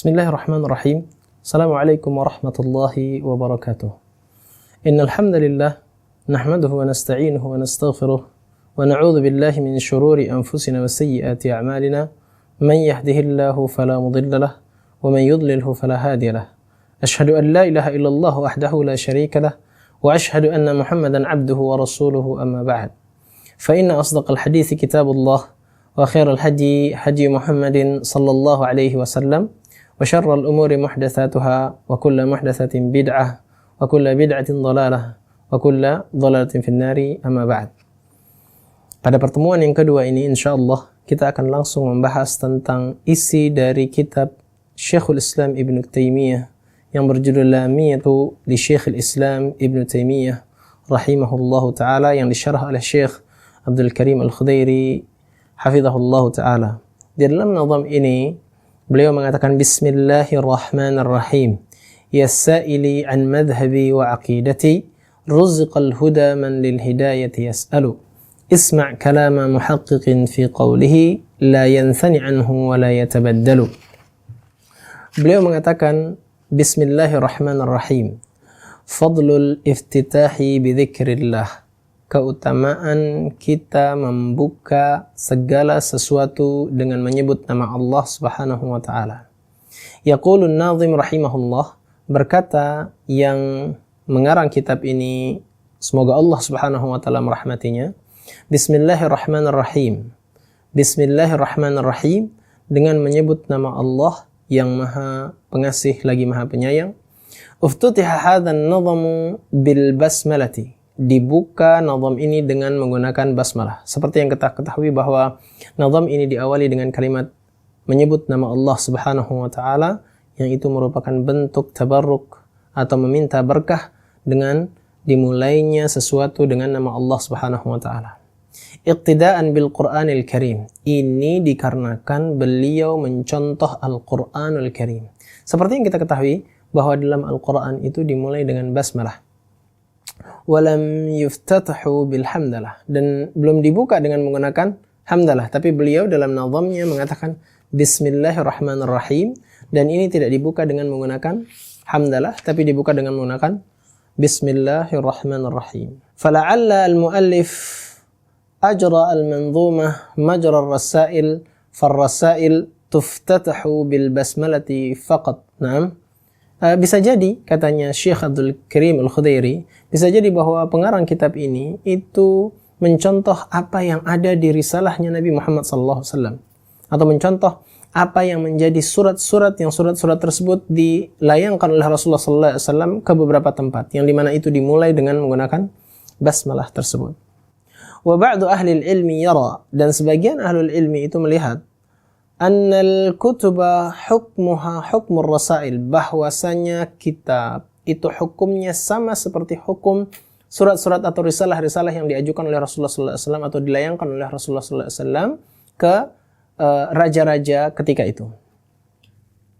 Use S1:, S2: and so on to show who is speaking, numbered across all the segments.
S1: Bismillahirrahmanirrahim. Assalamualaikum warahmatullahi wabarakatuh. Innal hamdalillah nahmaduhu wa nasta'inuhu wa nastaghfiruh wa na'udzu billahi min shururi anfusina wa sayyiati a'malina. Man yahdihillahu fala mudilla lahu wa man yudlilhu fala hadiya lahu. Ashhadu an la ilaha illallah wahdahu la syarika lahu wa ashhadu anna Muhammadan 'abduhu wa rasuluhu amma ba'd. Fa inna asdaqal hadithi kitabullah wa khairal hadi hadi Muhammadin sallallahu alaihi wasallam. Wa syarrul umuri muhdatsatuha wa kullu muhdatsatin bid'ah wa kullu bid'atin dhalalah wa kullu dhalalatin fin-nari amma ba'd. Pada pertemuan yang kedua ini insyaallah kita akan langsung membahas tentang isi dari kitab Syekhul Islam Ibnu Taimiyah yang berjudul Lamiyatu li Syekhul Islam Ibnu Taimiyah rahimahullahu taala yang disyarah oleh Syekh Abdul Karim Al-Khudairi hafizahullahu taala. Di dalam nazam ini beliau mengatakan Bismillahirrahmanirrahim. Ya sa'ili an madhhabi wa aqidati ruzqal huda man lil hidayati yas'alu. Isma' kalama muhaqqiqin fi qawlihi la yanthani anhu wa la yatabaddalu. Beliau mengatakan Bismillahirrahmanirrahim. Fadlul iftitahi bi dzikrillah. Keutamaan kita membuka segala sesuatu dengan menyebut nama Allah Subhanahu wa taala. Yaqulun nazim rahimahullah, berkata yang mengarang kitab ini, semoga Allah Subhanahu wa taala merahmatinya, Bismillahirrahmanirrahim. Bismillahirrahmanirrahim, dengan menyebut nama Allah yang Maha Pengasih lagi Maha Penyayang. Uftutiha hadzal nazamu bil basmalati. Dibuka nazam ini dengan menggunakan basmalah. Seperti yang kita ketahui bahwa nazam ini diawali dengan kalimat menyebut nama Allah Subhanahu wa taala, yang itu merupakan bentuk tabarruk atau meminta berkah dengan dimulainya sesuatu dengan nama Allah Subhanahu wa taala. Iqtidaan bil Qur'anil Karim. Ini dikarenakan beliau mencontoh Al-Qur'anul Karim. Seperti yang kita ketahui bahwa dalam Al-Qur'an itu dimulai dengan basmalah. Walam yuftatahu bilhamdalah, dan belum dibuka dengan menggunakan hamdalah, tapi beliau dalam nazamnya mengatakan Bismillahirrahmanirrahim, dan ini tidak dibuka dengan menggunakan hamdalah, tapi dibuka dengan menggunakan Bismillahirrahmanirrahim. Fala'alla al-muallif ajra al-manzumah majra ar-rasail far-rasail tuftatahu bil basmalati faqat. Naam. Bisa jadi, katanya Syekh Abdul Karim Al-Khudairi, bisa jadi bahwa pengarang kitab ini itu mencontoh apa yang ada di risalahnya Nabi Muhammad SAW, atau mencontoh apa yang menjadi surat-surat yang surat-surat tersebut dilayangkan oleh Rasulullah SAW ke beberapa tempat, yang dimana itu dimulai dengan menggunakan basmalah tersebut. Wa ba'du ahli ilmi yara, dan sebagian ahlul ilmi itu melihat annal kutuba hukmuha hukmur rasail, bahwasanya kitab itu hukumnya sama seperti hukum surat-surat atau risalah-risalah yang diajukan oleh Rasulullah SAW atau dilayangkan oleh Rasulullah SAW ke raja-raja ketika itu.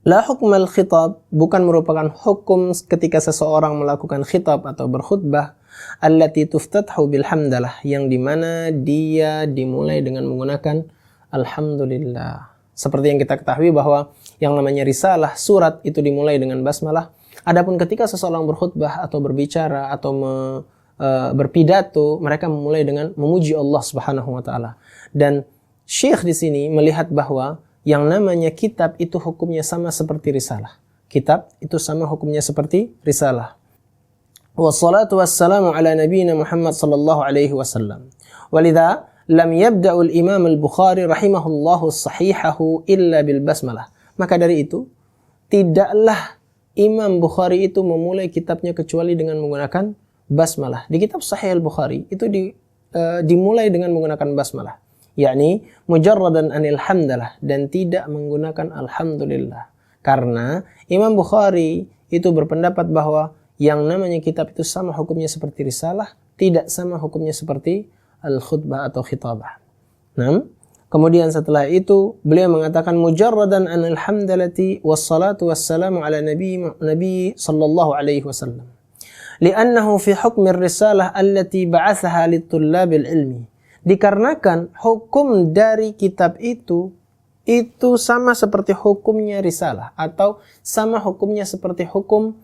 S1: La hukmal khitab, bukan merupakan hukum ketika seseorang melakukan khitab atau berkhutbah, allati tuftathu bilhamdalah, yang dimana dia dimulai dengan menggunakan alhamdulillah. Seperti yang kita ketahui bahwa yang namanya risalah, surat, itu dimulai dengan basmalah. Adapun ketika seseorang berkhutbah atau berbicara atau berpidato, mereka memulai dengan memuji Allah Subhanahu wa taala. Dan Syekh di sini melihat bahwa yang namanya kitab itu hukumnya sama seperti risalah. Kitab itu sama hukumnya seperti risalah. Wassalatu wassalamu ala nabiyyina Muhammad sallallahu alaihi wasallam. Walidha lam yabda'ul Imam Al-Bukhari rahimahullahu sahihahu illa bil basmalah. Maka dari itu, tidaklah Imam Bukhari itu memulai kitabnya kecuali dengan menggunakan basmalah. Di kitab Sahih Al-Bukhari itu dimulai dengan menggunakan basmalah, yakni mujarradan anil hamdalah, dan tidak menggunakan alhamdulillah. Karena Imam Bukhari itu berpendapat bahwa yang namanya kitab itu sama hukumnya seperti risalah, tidak sama hukumnya seperti al-khutbah atau khitabah. Nah, kemudian setelah itu beliau mengatakan mujarradan anil hamdalati wassalatu wassalamu ala nabi sallallahu alaihi wasallam. Li'annahu fi hukmi risalah allati ba'athaha litullabil ilmi. Dikarenakan hukum dari kitab itu itu sama seperti hukumnya risalah atau sama hukumnya seperti hukum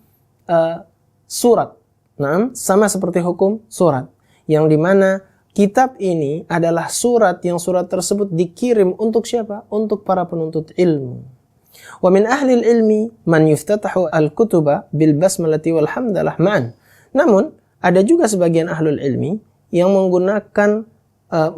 S1: surat. Nah, sama seperti hukum surat. Yang dimana kitab ini adalah surat yang surat tersebut dikirim untuk siapa? Untuk para penuntut ilmu. Wa min ahli ilmi man yuftatahu al-kutuba bil basmalati wal hamdalah ma'an. Namun, ada juga sebagian ahlul ilmi yang menggunakan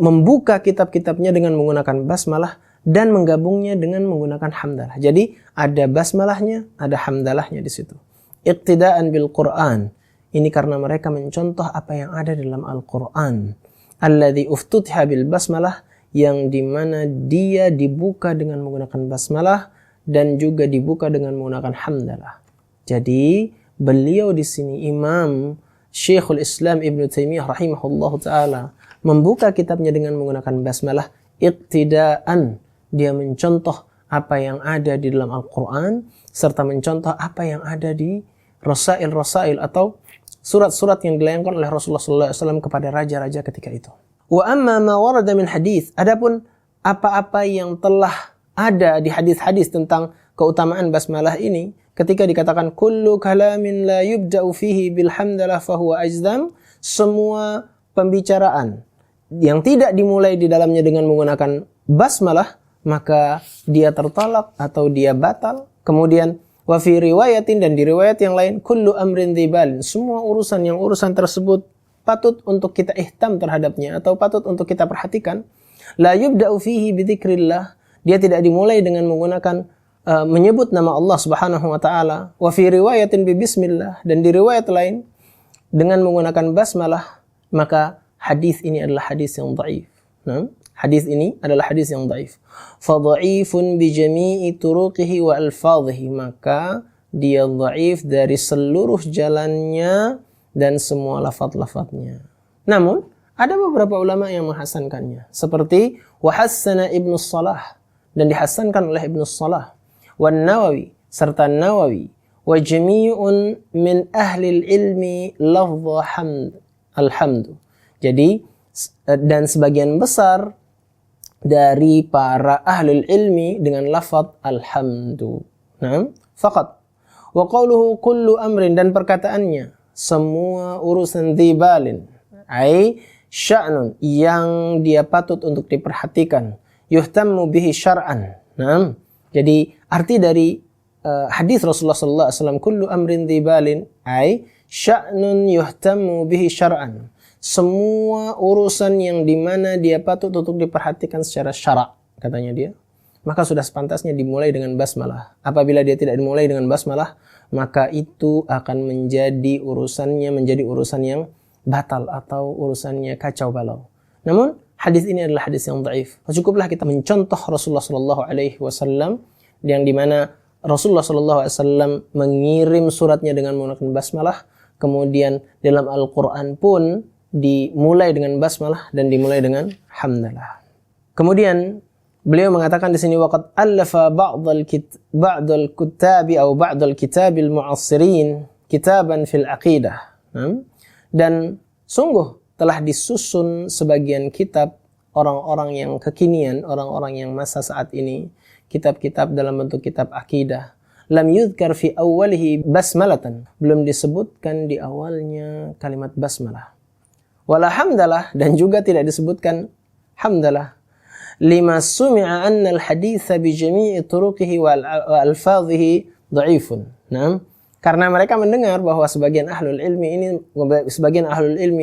S1: membuka kitab-kitabnya dengan menggunakan basmalah dan menggabungnya dengan menggunakan hamdalah. Jadi, ada basmalahnya, ada hamdalahnya di situ. Iqtidaan bil Qur'an. Ini karena mereka mencontoh apa yang ada dalam Al-Quran. Alladhi uftutiha bil basmalah, yang dimana dia dibuka dengan menggunakan basmalah dan juga dibuka dengan menggunakan hamdalah. Jadi beliau di sini Imam Syekhul Islam Ibn Taimiyah rahimahullah ta'ala membuka kitabnya dengan menggunakan basmalah iqtidaan. Dia mencontoh apa yang ada di dalam Al-Quran serta mencontoh apa yang ada di rasail-rasail atau surat-surat yang dilayangkan oleh Rasulullah SAW kepada raja-raja ketika itu. Wa amma ma warada min hadis. Adapun apa-apa yang telah ada di hadis-hadis tentang keutamaan basmalah ini, ketika dikatakan kullu kalamin la yubda'u fihi bil hamdalah fahuwa ajdam, semua pembicaraan yang tidak dimulai di dalamnya dengan menggunakan basmalah, maka dia tertolak atau dia batal. Kemudian wa fi riwayatin, dan di riwayat yang lain, kullu amrin dzibal, semua urusan tersebut patut untuk kita ihtam terhadapnya atau patut untuk kita perhatikan. La yubda'u fihi bi dzikrillah, dia tidak dimulai dengan menggunakan menyebut nama Allah Subhanahu wa taala. Wa fi riwayatin bi bismillah, dan di riwayat lain dengan menggunakan basmalah, maka hadis ini adalah hadis yang dhaif. Nah, hadis ini adalah hadis yang dhaif. Fa dhaifun bi jami'i turuqihi wa alfadhihi, maka dia dhaif dari seluruh jalannya dan semua lafaz-lafaznya. Namun ada beberapa ulama yang menghasankannya, seperti wa hassana Ibnu Shalah, dan dihasankan oleh Ibnu Shalah, wan Nawawi, serta Nawawi, wa jami'un min ahli ilmi lafdha hamd alhamdu. Jadi dan sebagian besar dari para ahlul ilmi dengan lafaz alhamdu. Nah, faqat. Wa qawluhu kullu amrin, dan perkataannya semua urusan dzibalin, ai sya'nun, yang dia patut untuk diperhatikan, yuhtammu bihi syar'an. Nah, jadi arti dari hadis Rasulullah sallallahu alaihi wasallam kullu amrin dzibalin ai sya'nun yuhtammu bihi syar'an, semua urusan yang dimana dia patut untuk diperhatikan secara syara', katanya dia, maka sudah sepantasnya dimulai dengan basmalah. Apabila dia tidak dimulai dengan basmalah, maka itu akan menjadi urusan yang batal atau urusannya kacau balau. Namun hadis ini adalah hadis yang dhaif. Cukuplah kita mencontoh Rasulullah sallallahu alaihi wasallam, yang dimana Rasulullah sallallahu alaihi wasallam mengirim suratnya dengan menggunakan basmalah, kemudian dalam Al-Quran pun dimulai dengan basmalah dan dimulai dengan hamdalah. Kemudian beliau mengatakan di sini waqad allafa ba'dal kuttabi atau ba'dal kitabil mu'assirin kitaban fil aqidah. Dan sungguh telah disusun sebagian kitab orang-orang yang kekinian, orang-orang yang masa saat ini, kitab-kitab dalam bentuk kitab akidah. Lam yudhkar fi awwalihi basmalatan, belum disebutkan di awalnya kalimat basmalah. Wala hamdalah, dan juga tidak disebutkan hamdalah. Lima sumi'a anna al-haditha bi jami'i turuqihi wa alfadhihi dha'ifun. Nah, karena mereka mendengar bahwa sebagian ahlul ilmi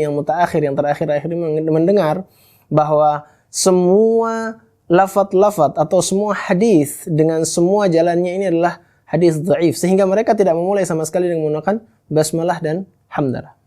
S1: yang mutaakhir, yang terakhir-akhir ini mendengar bahwa semua lafaz-lafaz atau semua hadis dengan semua jalannya ini adalah hadis dhaif, sehingga mereka tidak memulai sama sekali dengan menggunakan basmalah dan hamdalah.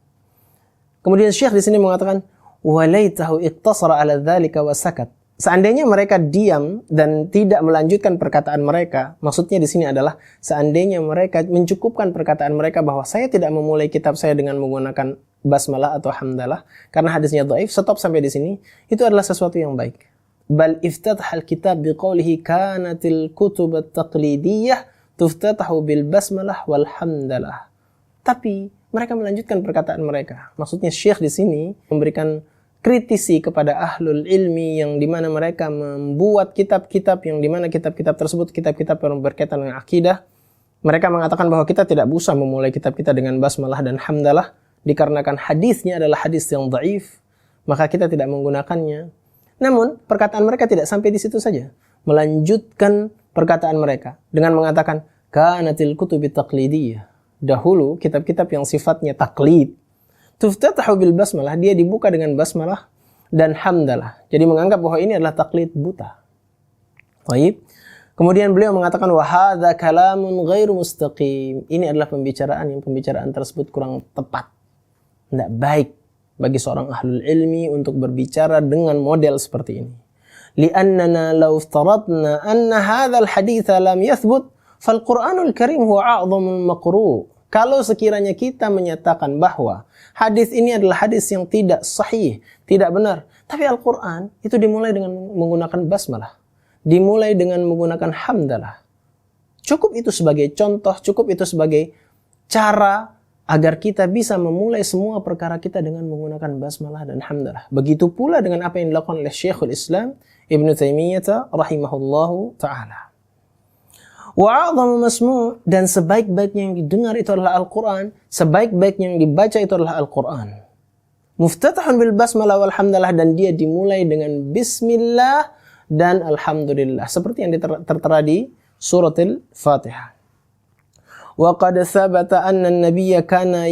S1: Kemudian Syekh di sini mengatakan walaitahu iqtasara ala dzalika wa sakat. Seandainya mereka diam dan tidak melanjutkan perkataan mereka, maksudnya di sini adalah seandainya mereka mencukupkan perkataan mereka bahwa saya tidak memulai kitab saya dengan menggunakan basmalah atau hamdalah karena hadisnya dhaif, stop sampai di sini, itu adalah sesuatu yang baik. Bal iftataha al-kitab biqaulihi kanatil kutub at-taqlidiyah tuftatahu bil basmalah wal hamdalah. Tapi mereka melanjutkan perkataan mereka. Maksudnya Syekh di sini memberikan kritisi kepada ahlul ilmi yang dimana mereka membuat kitab-kitab yang dimana kitab-kitab tersebut kitab-kitab yang berkaitan dengan akidah. Mereka mengatakan bahwa kita tidak usah memulai kitab kita dengan basmalah dan hamdalah dikarenakan hadisnya adalah hadis yang dhaif, maka kita tidak menggunakannya. Namun perkataan mereka tidak sampai di situ saja, melanjutkan perkataan mereka dengan mengatakan kanatil kutubi taqlidiyah. Dahulu kitab-kitab yang sifatnya taklid tuftatahu bil basmalah, dia dibuka dengan basmalah dan hamdalah. Jadi menganggap bahwa ini adalah taklid buta. Baik. Kemudian beliau mengatakan wa hadza kalamun ghairu mustaqim. Ini adalah pembicaraan tersebut kurang tepat. Tidak baik bagi seorang ahlul ilmi untuk berbicara dengan model seperti ini. Li'annana law iftaradna anna hadzal haditsa lam yathbut fal Qur'anul Karim huwa a'dhamul maqru'. Kalau sekiranya kita menyatakan bahwa hadis ini adalah hadis yang tidak sahih, tidak benar, tapi Al-Quran itu dimulai dengan menggunakan basmalah, dimulai dengan menggunakan hamdalah. Cukup itu sebagai contoh, cukup itu sebagai cara agar kita bisa memulai semua perkara kita dengan menggunakan basmalah dan hamdalah. Begitu pula dengan apa yang dilakukan oleh Syekhul Islam Ibnu Taimiyah rahimahullahu ta'ala. Wa'adhamu masmu', dan sebaik-baiknya yang didengar itu adalah Al-Quran, sebaik-baiknya yang dibaca itu adalah Al-Quran. Muftatahun bil basmalah wal hamdalah, dan dia dimulai dengan bismillah dan alhamdulillah, seperti yang tertera di surat Al-Fatihah. Wa qad thabata anna an-nabiyya kana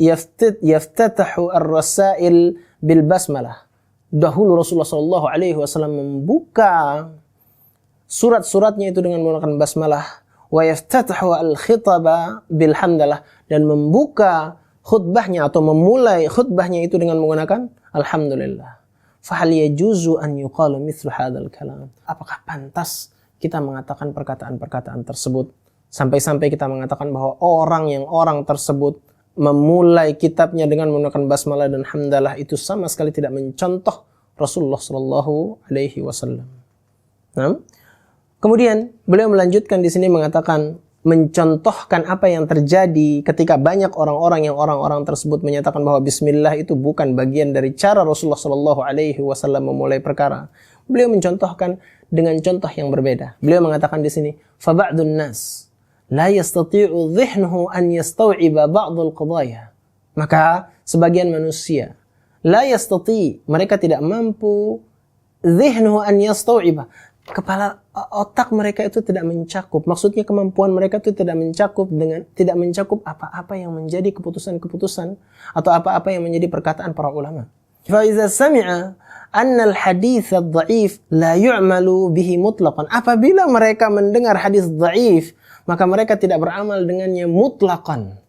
S1: yaftatahu ar-rasail bil basmalah. Dahulu Rasulullah sallallahu alaihi wasallam membuka surat-suratnya itu dengan menggunakan basmalah, wa yaftatahu al-khitaba bil hamdalah, dan membuka khutbahnya atau memulai khutbahnya itu dengan menggunakan alhamdulillah. Fahal yajuzu an yuqala mithlu hadzal kalam? Apakah pantas kita mengatakan perkataan-perkataan tersebut sampai-sampai kita mengatakan bahwa orang tersebut memulai kitabnya dengan menggunakan basmalah dan hamdalah itu sama sekali tidak mencontoh Rasulullah sallallahu alaihi wasallam. Nah, kemudian beliau melanjutkan di sini mengatakan mencontohkan apa yang terjadi ketika banyak orang-orang tersebut menyatakan bahwa bismillah itu bukan bagian dari cara Rasulullah sallallahu alaihi wasallam memulai perkara. Beliau mencontohkan dengan contoh yang berbeda. Beliau mengatakan di sini fa ba'dun nas la yastati'u dhihnuhu an yastaw'iba ba'dul qadaya. Maka sebagian manusia la yastati', mereka tidak mampu, dhihnuhu an yastaw'iba, kepala otak mereka itu tidak mencakup. Maksudnya kemampuan mereka itu tidak mencakup apa-apa yang menjadi keputusan-keputusan atau apa-apa yang menjadi perkataan para ulama. Fa iza sami'a anna al-hadits ad-dha'if la yu'malu bihi mutlaqan. Apabila mereka mendengar hadis dhaif, maka mereka tidak beramal dengannya mutlaqan.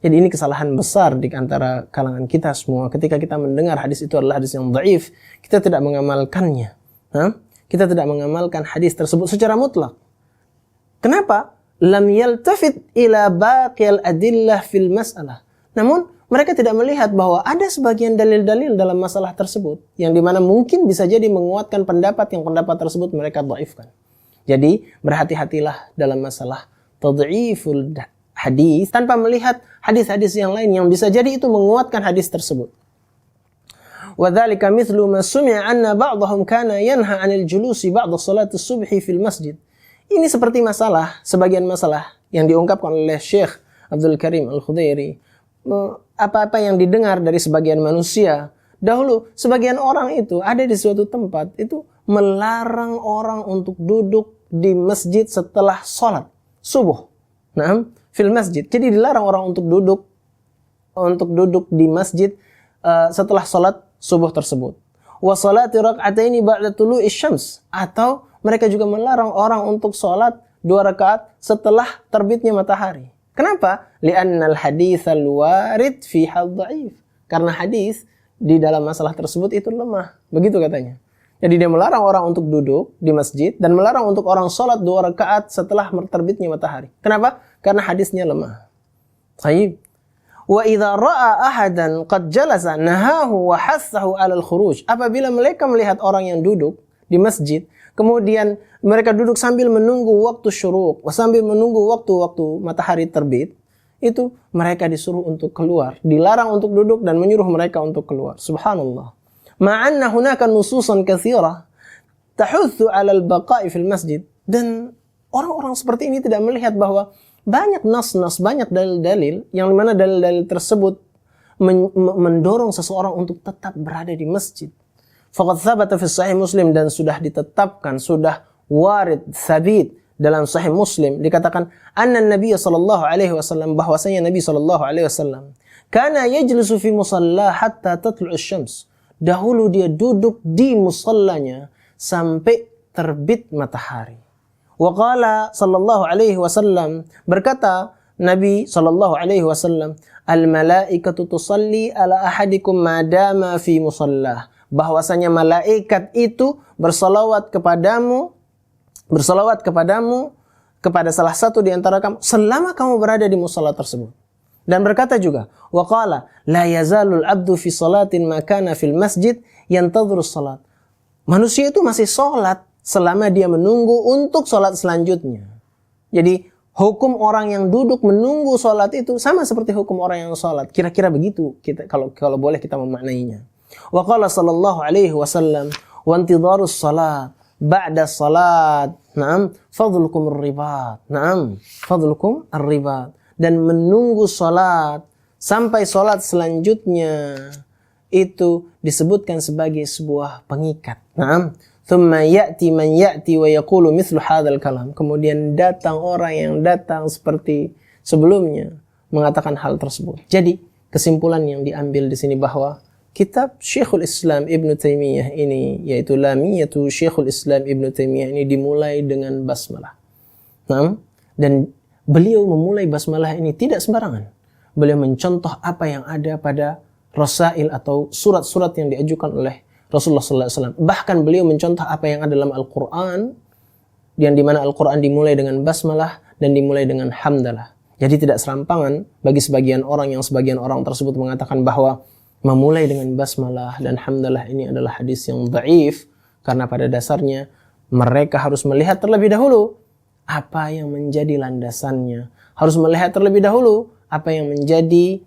S1: Jadi ini kesalahan besar di antara kalangan kita semua. Ketika kita mendengar hadis itu adalah hadis yang dhaif, kita tidak mengamalkannya. Kita tidak mengamalkan hadis tersebut secara mutlak. Kenapa? Lam yaltafit ila baqiyal adillah fil mas'alah. Namun mereka tidak melihat bahwa ada sebagian dalil-dalil dalam masalah tersebut yang dimana mungkin bisa jadi menguatkan pendapat tersebut mereka dhaifkan. Jadi berhati-hatilah dalam masalah tad'iful hadis tanpa melihat hadis-hadis yang lain yang bisa jadi itu menguatkan hadis tersebut. وذلك مثل ما سمع أن بعضهم كان ينهى عن الجلوس بعد صلاة الصبح في المسجد. Ini seperti sebagian masalah yang diungkapkan oleh Syekh Abdul Karim Al-Khudairi. Apa-apa yang didengar dari sebagian manusia. Dahulu sebagian orang itu ada di suatu tempat itu melarang orang untuk duduk di masjid setelah sholat subuh. Nah, fil masjid. Jadi dilarang orang untuk duduk di masjid setelah sholat subuh tersebut. Wa salati rak'ataini ba'da tulu'i syams, atau mereka juga melarang orang untuk salat 2 rakaat setelah terbitnya matahari. Kenapa? Li'annal haditsal warid fi dhaif. Karena hadis di dalam masalah tersebut itu lemah. Begitu katanya. Jadi dia melarang orang untuk duduk di masjid dan melarang untuk orang salat 2 rakaat setelah terbitnya matahari. Kenapa? Karena hadisnya lemah. Baik. Wa idza ra'a ahadan qad jalasa nahahu wa hassahu 'alal khuruj. Apabila mereka melihat orang yang duduk di masjid, kemudian mereka duduk sambil menunggu waktu syuruk, sambil menunggu waktu matahari terbit, itu mereka disuruh untuk keluar, dilarang untuk duduk dan menyuruh mereka untuk keluar. Subhanallah. Ma'anna hunaka nususan katsirah tahuthu 'ala al-baqa'i fil masjid. Dan orang-orang seperti ini tidak melihat bahwa banyak nas-nas, banyak dalil-dalil yang mana dalil-dalil tersebut mendorong seseorang untuk tetap berada di masjid. Faqad thabata fi sahih Muslim, dan sudah ditetapkan, sudah warid, thabit dalam sahih Muslim, dikatakan anna Nabi sallallahu alaihi wasallam, bahwasanya Nabi sallallahu alaihi wasallam kana yajlisu fi musalla hatta tatlu'us syams. Dahulu dia duduk di musallanya sampai terbit matahari. Wa qala sallallahu alaihi wasallam, berkata Nabi sallallahu alaihi wasallam, al malaikatu tusalli ala ahadikum madama fi musallah. Bahwasanya malaikat itu bersalawat kepadamu kepada salah satu di antara kamu selama kamu berada di musalla tersebut. Dan berkata juga, wa qala la yazalul abdu fi salatin ma kana fil masjid yantadhiru salat. Manusia itu masih salat selama dia menunggu untuk salat selanjutnya. Jadi hukum orang yang duduk menunggu salat itu sama seperti hukum orang yang salat. Kira-kira begitu kita kalau boleh kita memaknainya. Wa qala sallallahu alaihi wasallam wa intidharus salat ba'da salat. Naam, fadlukum ar-ribat. Naam, fadlukum ar-ribat. Dan menunggu salat sampai salat selanjutnya itu disebutkan sebagai sebuah pengikat. Naam. Thumma ya'ti man ya'ti wa yaqulu mithlu hadzal kalam. Kemudian datang orang yang datang seperti sebelumnya mengatakan hal tersebut. Jadi, kesimpulan yang diambil di sini bahwa kitab Syekhul Islam Ibn Taimiyah ini, yaitu Lamiyatu Syekhul Islam Ibn Taimiyah ini dimulai dengan basmalah. Naam, dan beliau memulai basmalah ini tidak sembarangan. Beliau mencontoh apa yang ada pada rasail atau surat-surat yang diajukan oleh Rasulullah SAW. Bahkan beliau mencontoh apa yang ada dalam Al-Quran, yang dimana Al-Quran dimulai dengan basmalah dan dimulai dengan hamdalah. Jadi tidak serampangan bagi sebagian orang yang sebagian orang tersebut mengatakan bahwa memulai dengan basmalah dan hamdalah ini adalah hadis yang dhaif, karena pada dasarnya mereka harus melihat terlebih dahulu apa yang menjadi landasannya. Harus melihat terlebih dahulu apa yang menjadi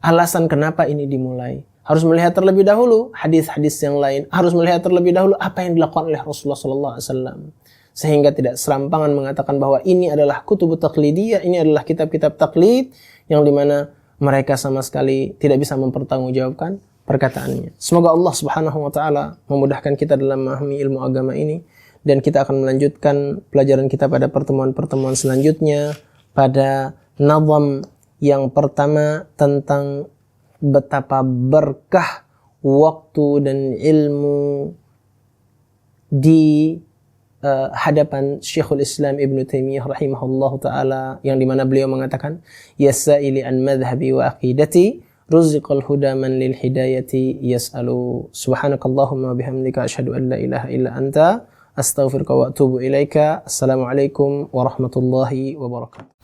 S1: alasan kenapa ini dimulai. Harus melihat terlebih dahulu hadis-hadis yang lain. Harus melihat terlebih dahulu apa yang dilakukan oleh Rasulullah SAW. Sehingga tidak serampangan mengatakan bahwa ini adalah kutubut taqlidiyah, ini adalah kitab-kitab taklid yang dimana mereka sama sekali tidak bisa mempertanggungjawabkan perkataannya. Semoga Allah Subhanahu wa taala memudahkan kita dalam memahami ilmu agama ini, dan kita akan melanjutkan pelajaran kita pada pertemuan-pertemuan selanjutnya pada nazam yang pertama tentang betapa berkah waktu dan ilmu di hadapan Syekhul Islam Ibn Taimiyah rahimahullahu ta'ala, yang dimana beliau mengatakan, yasaili an madhhabi wa aqidati ruziqal huda man lil hidayati yas'alu. Subhanakallahumma bihamdika asyhadu an la ilaha illa anta astaghfiruka wa atubu ilaika. Assalamualaikum warahmatullahi wabarakatuh.